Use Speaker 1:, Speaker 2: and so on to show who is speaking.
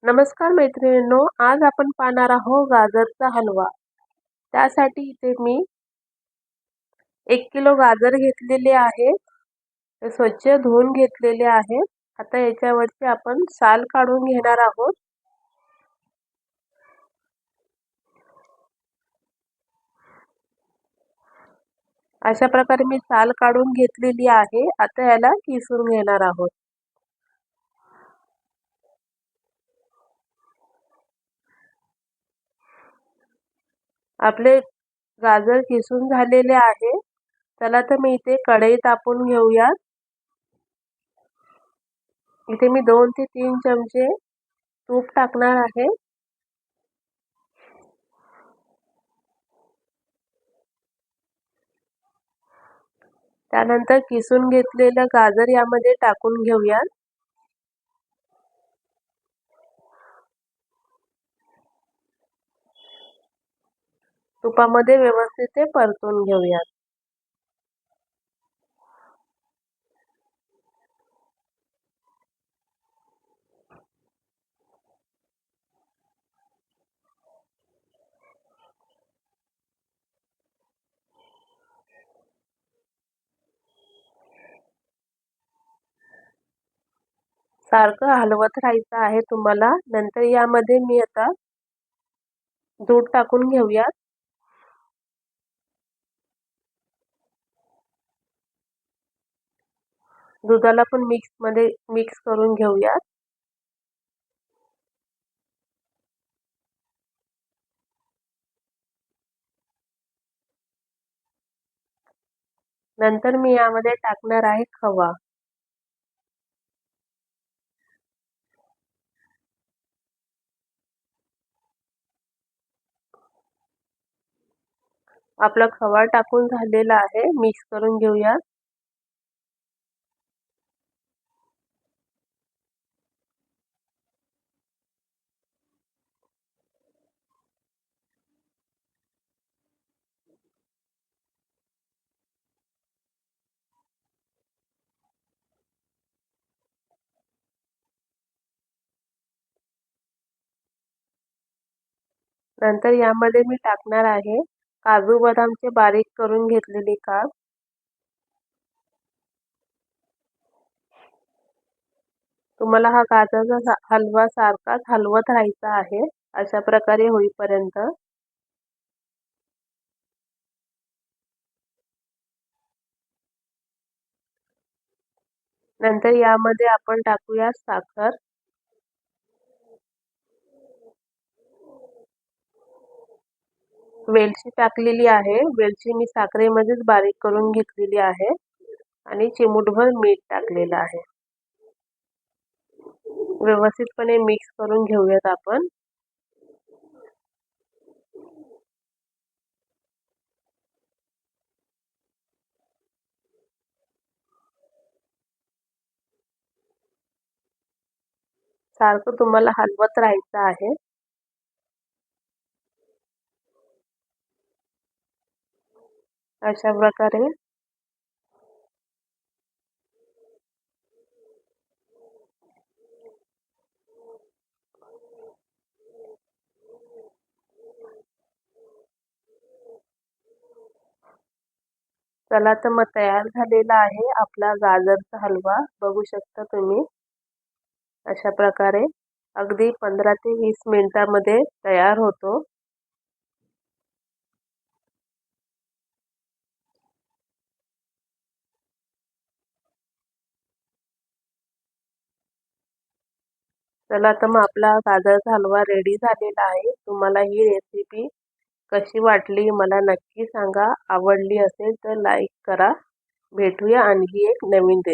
Speaker 1: नमस्कार मैत्रिणींनो, आज आपण पाहणार आहोत गाजरचा हलवा। त्यासाठी इथे मी 1 किलो गाजर घेतलेले आहे। ते स्वच्छ धुवून घेतलेले आहे। आता याच्यावरची आपण साल काढून घेणार आहोत। अशा प्रकारे मी साल काढून घेतलेली आहे। आता याला किसून घेणार आहोत। आपले गाजर किसून झालेले आहे। चला तर मी इथे कढई तापवून घेऊया। इथे मी 2 ते 3 चमचे तूप टाकणार आहे। त्यानंतर किसून घेतलेलं गाजर यामध्ये टाकून घेऊया। तुपामध्ये व्यवस्थित ते परतून घेऊया। सारखं हलवत राहायचं आहे तुम्हाला। नंतर यामध्ये मी आता दूध टाकून घेऊया। दुधाला पण मिक्स करून घेऊया। नंतर मी यामध्ये टाकणार आहे खवा। आपला खवा टाकून झालेला आहे। मिक्स करून घेऊया। नंतर यामध्ये मी टाकणार आहे काजू बदामचे बारीक करून घेतलेले काप। तुम्हाला हा गाजरचा हलवा सारखाच हलवत राहायचा आहे अशा प्रकारे होईपर्यंत। नंतर यामध्ये आपण टाकूया साखर। वेलची टाकलेली आहे। वेलची मी साखरेमध्येच बारीक करून घेतलेली आहे आणि चिमूटभर मीठ टाकलेलं आहे। व्यवस्थितपणे मिक्स करून घेऊयात आपण। सारखं तुम्हाला हलवत राहायचं आहे। अशा प्रकारे चला तर मग तयार झालेला आहे आपला गाजरचा हलवा। बघू शकता तुम्ही अशा प्रकारे अगदी 15 ते 20 मिनिटांमध्ये तयार होतो। चला तर मग आपला गाजरचा हलवा रेडी झालेला आहे। तुम्हाला ही रेसिपी कशी वाटली मला नक्की सांगा। आवडली असेल तर लाईक करा। भेटूया आणखी एक नवीन रेसिपी।